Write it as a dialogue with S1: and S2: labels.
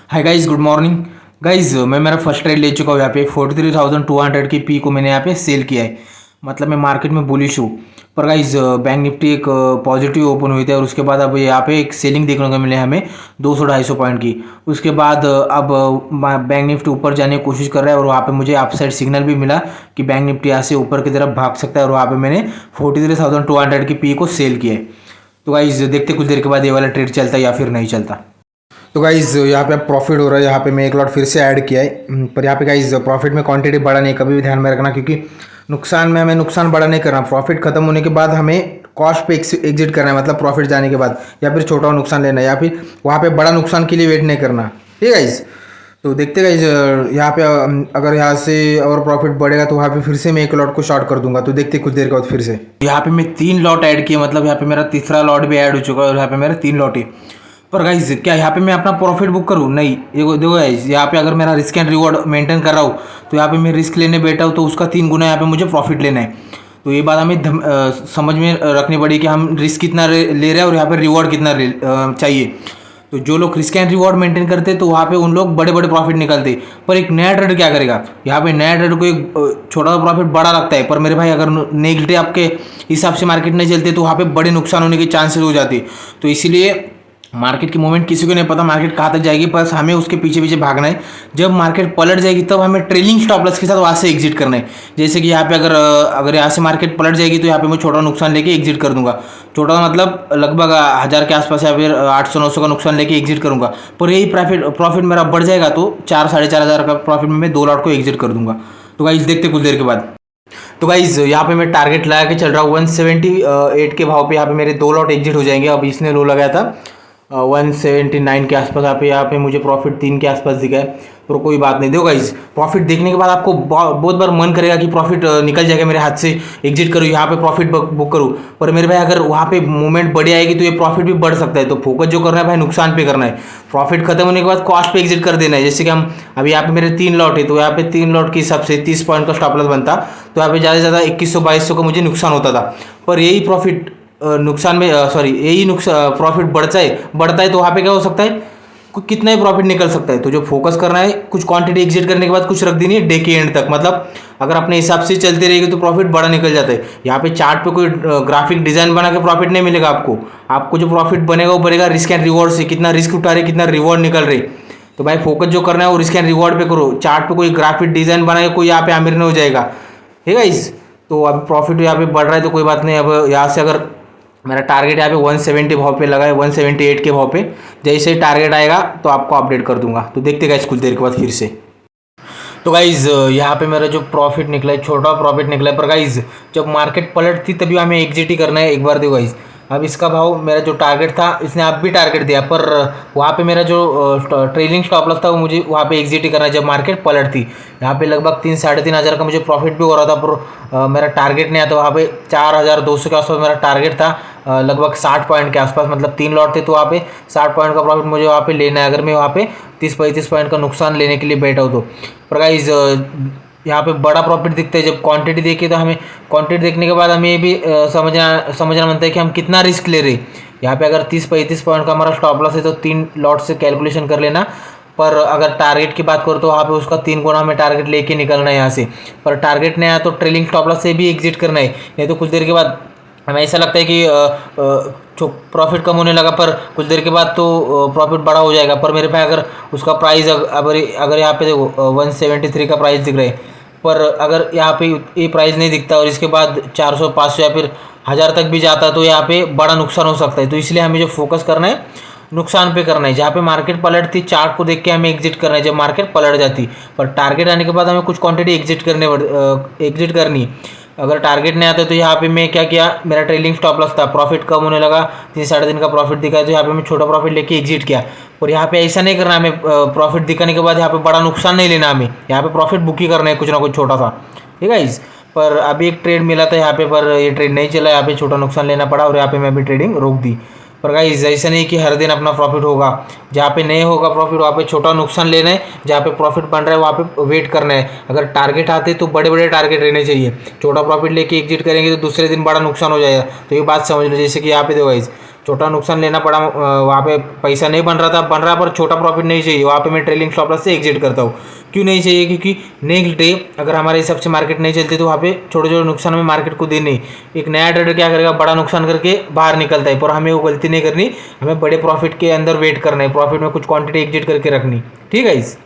S1: Hi guys, good morning guys. मैं मेरा first trade ले चुका हूँ। यहाँ पे 43,200 की पी को मैंने यहाँ पे सेल किया है। मतलब मैं मार्केट में बुलिश हूँ। पर गाइज बैंक निफ्टी एक पॉजिटिव ओपन हुई थी और उसके बाद अब यहाँ पे एक सेलिंग देखने को मिले हमें 200-250 पॉइंट की। उसके बाद अब बैंक निफ्टी ऊपर जाने की कोशिश कर रहा है और वहाँ पे मुझे अपसाइड सिग्नल भी मिला कि बैंक निफ्टी यहाँ से ऊपर की तरफ भाग सकता है और वहाँ पे मैंने 43,200 की पी को सेल किया है। तो गाइज देखते कुछ देर के बाद ये वाला ट्रेड चलता है या फिर नहीं चलता। तो गाइज़ यहाँ पे प्रॉफिट हो रहा है। यहाँ पे मैं एक लॉट फिर से ऐड किया है। पर यहाँ पे गाइज़ प्रॉफिट में क्वांटिटी बड़ा नहीं, कभी भी ध्यान में रखना, क्योंकि नुकसान में हमें नुकसान बड़ा नहीं करना। प्रॉफिट खत्म होने के बाद हमें कॉस्ट पे एग्जिट करना है, मतलब प्रॉफिट जाने के बाद, या फिर छोटा नुकसान लेना है, या फिर वहाँ पे बड़ा नुकसान के लिए वेट नहीं करना। ठीक है गाइज़। तो देखते गाइज यहाँ पे अगर यहाँ से और प्रॉफिट बढ़ेगा तो वहाँ पे फिर से मैं एक लॉट को शॉर्ट कर दूंगा। तो देखते कुछ देर के बाद फिर से यहाँ पे मैं 3 लॉट ऐड किए, मतलब यहाँ पे मेरा तीसरा लॉट भी ऐड हो चुका है और यहाँ पे मेरा 3 लॉट है। पर गाइज क्या यहाँ पे मैं अपना प्रॉफिट बुक करूँ? नहीं। देखो गाइज, यहाँ पे अगर मेरा रिस्क एंड रिवॉर्ड मेंटेन कर रहा हूँ तो यहाँ पे मैं रिस्क लेने बैठा हूँ तो उसका 3 गुना यहाँ पे मुझे प्रॉफिट लेना है। तो ये बात हमें समझ में रखनी पड़ी कि हम रिस्क कितना ले रहे हैं और यहाँ पे रिवॉर्ड कितना चाहिए। तो जो लोग रिस्क एंड रिवॉर्ड मेंटेन करते हैं तो वहाँ पे उन लोग बड़े बड़े प्रॉफिट निकलते। पर एक नया ट्रेडर क्या करेगा? यहाँ पे नया ट्रेडर को एक छोटा प्रॉफिट बड़ा लगता है, पर मेरे भाई अगर नेक्स्ट डे आपके हिसाब से मार्केट नहीं चलते तो वहाँ पे बड़े नुकसान होने के चांसेस हो जाते। तो इसीलिए मार्केट की मूवमेंट किसी को नहीं पता मार्केट कहाँ तक जाएगी, बस हमें उसके पीछे पीछे भागना है। जब मार्केट पलट जाएगी तब हमें ट्रेलिंग स्टॉप लॉस के साथ वहाँ से एग्जिट करना है। जैसे कि यहाँ पे अगर यहाँ से मार्केट पलट जाएगी तो यहाँ पे मैं छोटा नुकसान लेके एग्जिट कर दूंगा। छोटा मतलब लगभग 1000 के आसपास या फिर 800-900 का नुकसान लेके एग्जिट करूंगा। पर यही प्रॉफिट मेरा बढ़ जाएगा तो 4-4.5 हज़ार का प्रॉफिट में मैं 2 लॉट को एग्जिट कर दूंगा। तो गाइस देखते कुछ देर के बाद। तो गाइज यहाँ पे मैं टारगेट लगा के चल रहा हूँ 178 के भाव पे। यहाँ पे मेरे 2 लॉट एग्जिट हो जाएंगे। अब इसने लो लगाया था 179 के आसपास। यहाँ पे मुझे प्रॉफिट 3 के आसपास दिखा है। तो कोई बात नहीं। देखो गाइस, प्रॉफिट देखने के बाद आपको बहुत बार मन करेगा कि प्रॉफिट निकल जाएगा मेरे हाथ से, एग्जिट करूँ, यहाँ पे प्रॉफिट बुक करूँ। पर मेरे भाई अगर वहाँ पे मूवमेंट बढ़ी आएगी तो ये प्रॉफिट भी बढ़ सकता है। तो फोकस जो करना है भाई नुकसान पे करना है। प्रॉफिट खत्म होने के बाद कॉस्ट पे एग्जिट कर देना है। जैसे कि हम अभी यहाँ पे मेरे 3 लॉट है तो यहाँ पे 3 लॉट के हिसाब से 30 पॉइंट का स्टॉप लॉस बनता। तो यहाँ पे ज़्यादा से ज़्यादा 2100-2200 का मुझे नुकसान होता था। पर यही प्रॉफिट नुकसान में यही नुकसान प्रॉफिट बढ़ता है तो वहाँ पे क्या हो सकता है, कितना ही प्रॉफिट निकल सकता है। तो जो फोकस करना है, कुछ क्वांटिटी एग्जिट करने के बाद कुछ रख देनी है डे के एंड तक। मतलब अगर अपने हिसाब से चलते रहेगी तो प्रॉफिट बड़ा निकल जाता है। यहाँ पे चार्ट पे कोई ग्राफिक डिजाइन बना के प्रॉफिट नहीं मिलेगा आपको जो प्रॉफिट बनेगा वो बनेगा रिस्क एंड रिवॉर्ड से। कितना रिस्क उठा रहे, कितना रिवॉर्ड निकल रहे। तो भाई फोकस जो करना है वो रिस्क एंड रिवॉर्ड पे करो। चार्ट पे कोई ग्राफिक डिजाइन बना के कोई यहाँ पे अमीर नहीं हो जाएगा। ठीक है इस। तो अब प्रॉफिट यहाँ पे बढ़ रहा है तो कोई बात नहीं। अब यहाँ से अगर मेरा टारगेट यहाँ पे 170 भाव पे लगा है, 178 के भाव पे, जैसे ही टारगेट आएगा तो आपको अपडेट कर दूंगा। तो देखते गाइस कुछ देर के बाद फिर से। तो गाइज यहाँ पे मेरा जो प्रॉफिट निकला है, छोटा प्रॉफिट निकला है। पर गाइज जब मार्केट पलट थी तभी हमें एग्जिट ही करना है। एक बार देखो गाइज, अब इसका भाव मेरा जो टारगेट था, इसने अब भी टारगेट दिया, पर वहाँ पे मेरा जो ट्रेलिंग स्टॉप लॉस था वो मुझे वहाँ पे एग्जिट ही करना है जब मार्केट पलट थी। यहाँ पे लगभग 3-3.5 हज़ार का मुझे प्रॉफिट भी हो रहा था, पर मेरा टारगेट नहीं आया। तो वहाँ पे 4200 के आसपास मेरा टारगेट था, लगभग 60 पॉइंट के आसपास। मतलब 3 लॉट थे तो वहाँ पे 60 पॉइंट का प्रॉफिट मुझे वहाँ पे लेना है, अगर मैं वहाँ पे 30-35 पॉइंट का नुकसान लेने के लिए बैठा हूँ तो। पर गाइज यहाँ पे बड़ा प्रॉफिट दिखता है जब क्वांटिटी देखिए। तो हमें क्वांटिटी देखने के बाद हमें ये भी समझना बनता है कि हम कितना रिस्क ले रहे हैं। यहाँ पे अगर 30-35 पॉइंट का हमारा स्टॉप लॉस है तो 3 लॉट से कैलकुलेशन कर लेना। पर अगर टारगेट की बात करो तो वहाँ पे उसका 3 गुना हमें टारगेट लेके निकलना है यहाँ से। पर टारगेट नहीं आया तो ट्रेलिंग स्टॉप लॉस से भी एग्जिट करना है। नहीं तो कुछ देर के बाद हमें ऐसा लगता है कि प्रॉफिट कम होने लगा, पर कुछ देर के बाद तो प्रॉफिट बड़ा हो जाएगा। पर मेरे पास अगर उसका प्राइस अगर यहाँ पे देखो 173 का प्राइस दिख रहा है, पर अगर यहाँ पे ये प्राइस नहीं दिखता और इसके बाद 400-500 या फिर 1000 तक भी जाता तो यहाँ पे बड़ा नुकसान हो सकता है। तो इसलिए हमें जो फोकस करना है नुकसान पे करना है। जहाँ पे मार्केट पलटती चार्ट को देख के हमें एग्जिट करना है जब मार्केट पलट जाती। पर टारगेट आने के बाद हमें कुछ क्वांटिटी एग्जिट करनी। अगर टारगेट नहीं आता तो यहाँ पे मैं क्या किया, मेरा ट्रेलिंग स्टॉप लॉस था, प्रॉफिट कम होने लगा, 3-3.5 का प्रॉफिट दिखा तो यहाँ पे मैं छोटा प्रॉफिट लेके एग्जिट किया। और यहाँ पे ऐसा नहीं करना हमें, प्रॉफिट दिखाने के बाद यहाँ पे बड़ा नुकसान नहीं लेना हमें। यहाँ पे प्रॉफिट बुक ही करना है कुछ ना कुछ छोटा सा। ठीक है इस। पर अभी एक ट्रेड मिला था यहाँ पे, पर ये ट्रेड नहीं चला, यहाँ पे छोटा नुकसान लेना पड़ा और यहाँ पे मैं अभी ट्रेडिंग रोक दी। पर गाइस ऐसा नहीं कि हर दिन अपना प्रॉफिट होगा। जहाँ पे नहीं होगा प्रॉफिट वहाँ पे छोटा नुकसान लेना है, जहाँ पे प्रॉफिट बन रहा है वहाँ पे वेट करना है। अगर टारगेट आते तो बड़े बड़े टारगेट रहने चाहिए। छोटा प्रॉफिट लेके एग्जिट करेंगे तो दूसरे दिन बड़ा नुकसान हो जाएगा। तो ये बात समझ लो। जैसे कि यहाँ पे देखो गाइस, छोटा नुकसान लेना पड़ा, वहाँ पे पैसा नहीं बन रहा पर छोटा प्रॉफिट नहीं चाहिए, वहाँ पे मैं ट्रेलिंग स्टॉप लॉस से एग्जिट करता हूँ। क्यों नहीं चाहिए? क्योंकि नेक्स्ट डे अगर हमारे हिसाब से मार्केट नहीं चलती तो वहाँ पे छोटे छोटे नुकसान में मार्केट को देने, एक नया ट्रेडर क्या करेगा, बड़ा नुकसान करके बाहर निकलता है। पर हमें वो गलती नहीं करनी, हमें बड़े प्रॉफिट के अंदर वेट करना है, प्रॉफिट में कुछ क्वांटिटी एग्जिट करके रखनी। ठीक है इस